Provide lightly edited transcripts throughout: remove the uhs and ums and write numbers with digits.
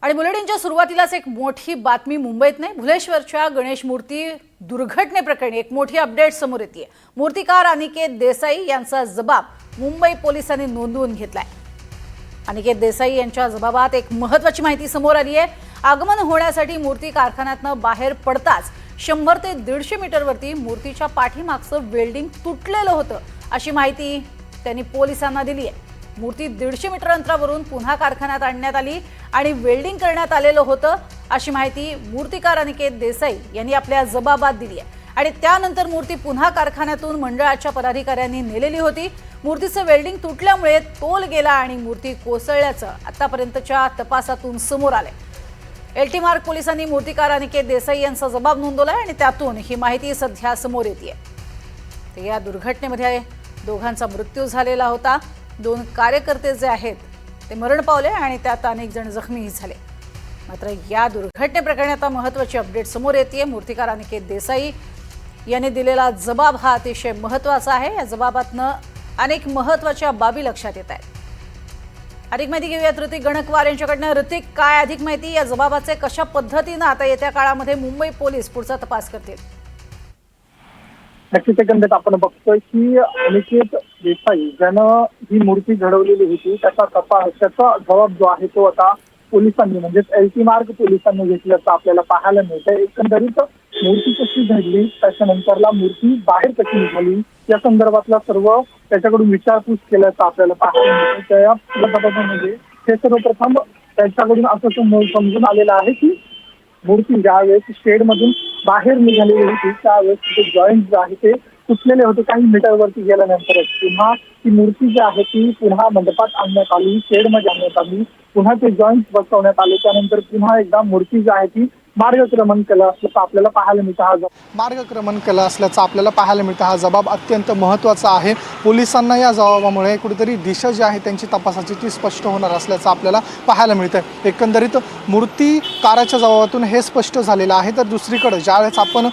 आणि बुलेटिनच्या सुरुवातीलाच एक मोठी बातमी मुंबईत नाही, भुलेश्वरच्या गणेश मूर्ती दुर्घटनेप्रकरणी एक मोठी अपडेट समोर येते। मूर्तिकार अनिकेत देसाई यांचा जबाब मुंबई पोलिसांनी नोंदवून घेतलाय। अनिकेत देसाई यांच्या जबाबात एक महत्त्वाची माहिती समोर आली आहे। आगमन होण्यासाठी मूर्ती कारखान्यातून बाहेर पडताच 100 ते 150 मीटरवरती मूर्तीच्या पाठीमागचं वेल्डिंग तुटलेलं होतं, अशी माहिती त्यांनी पोलिसांना दिली आहे। मूर्ती 150 मीटर अंतरावरून पुन्हा कारखान्यात आणण्यात आली आणि वेल्डिंग करण्यात आलेलं होतं, अशी माहिती मूर्तिकार अनिकेत देसाई यांनी आपल्या जबाबात दिली आहे। आणि त्यानंतर मूर्ती पुन्हा कारखान्यातून मंडळाच्या पदाधिकाऱ्यांनी नेलेली होती। मूर्तीचं वेल्डिंग तुटल्यामुळे तोल गेला आणि मूर्ती कोसळल्याचं आतापर्यंतच्या तपासातून समोर आलंय। एलटी मार्ग पोलिसांनी मूर्तिकार अनिकेत देसाई यांचा जबाब नोंदवलाय आणि त्यातून ही माहिती सध्या समोर येते। तर या दुर्घटनेमध्ये दोघांचा मृत्यू झालेला होता। 2 कार्यकर्ते जे आहेत ते मरण पावले आणि त्यात अनेक जण जखमीही झाले। मात्र या दुर्घटनेप्रकरणी आता महत्त्वाची अपडेट समोर येते। मूर्तिकार अनिकेत देसाई यांनी दिलेला जबाब हा अतिशय महत्त्वाचा आहे। या जबाबातनं अनेक महत्त्वाच्या बाबी लक्षात येत आहेत। अधिक माहिती घेऊयात ऋतिक गणकवार यांच्याकडनं। ऋतिक, काय अधिक माहिती या जबाबाचे कशा पद्धतीने आता येत्या काळामध्ये मुंबई पोलीस पुढचा तपास करतील? नक्कीच एकंदरीत आपण बघतोय की अनिकेत देसाई ज्यानं ही मूर्ती घडवलेली होती त्याचा जबाब जो आहे तो आता पोलिसांनी म्हणजेच एलटी मार्ग पोलिसांनी घेतल्याचं आपल्याला पाहायला मिळतंय। एकंदरीत मूर्ती कशी घडली, त्याच्यानंतरला मूर्ती बाहेर कशी निघाली या संदर्भातला सर्व त्याच्याकडून विचारपूस केल्याचं आपल्याला पाहायला मिळतं। त्या जबाबामध्ये हे सर्वप्रथम त्याच्याकडून असं समजून आलेलं आहे की मूर्ती ज्यावेळेस शेडमधून बाहेर निघालेली होती त्यावेळेस तिथे जॉईंट जे आहे ते तुटलेले होते। काही मीटरवरती गेल्यानंतरच पुन्हा ती मूर्ती जी आहे ती पुन्हा मंडपात आणण्यात आली, शेडमध्ये आणण्यात आली, पुन्हा ते जॉईंट बसवण्यात आले। त्यानंतर पुन्हा एकदा मूर्ती जी आहे ती मार्गक्रमण केलं असल्याचं आपल्याला पाहायला मिळतं। हा जबाब अत्यंत महत्त्वाचा आहे। पोलिसांना या जबाबामुळे कुठेतरी दिशा जी आहे त्यांची तपासाची ती स्पष्ट होणार असल्याचं आपल्याला पाहायला मिळतं। एकंदरीत मूर्तिकाराच्या जबाबातून हे स्पष्ट झालेलं आहे। तर दुसरीकडे ज्यावेळेस आपण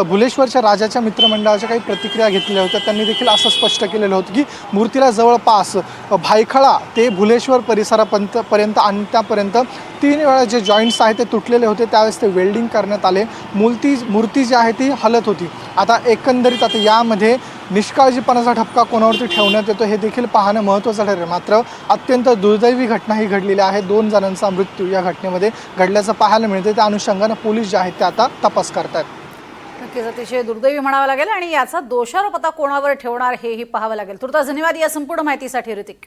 भुलेश्वरच्या राजाच्या मित्रमंडळाच्या काही प्रतिक्रिया घेतलेल्या होत्या, त्यांनी देखील असं स्पष्ट केलेलं होतं की मूर्तीला जवळपास भायखळा ते भुलेश्वर परिसरापर्यंत आणण्यापर्यंत 3 वेळा जे जॉईंट्स आहेत ते तुटलेले होते, त्यावेळेस ते वेल्डिंग करण्यात आले। मूर्ती जी आहे ती हलत होती। आता एकंदरीत आता यामध्ये निष्काळजीपणाचा ठपका कोणावरती ठेवण्यात येतो हे देखील पाहणं महत्त्वाचं ठरेल। मात्र अत्यंत दुर्दैवी घटना ही घडलेली आहे। 2 जणांचा मृत्यू या घटनेमध्ये घडल्याचं पाहायला मिळते। त्या अनुषंगानं पोलीस जे आहेत ते आता तपास करतात। नक्कीच अतिशय दुर्दैवी म्हणावं लागेल आणि याचा दोषारोप आता कोणावर ठेवणार हेही पाहावं लागेल। तुर्तास धन्यवाद या संपूर्ण माहितीसाठी ऋतिक।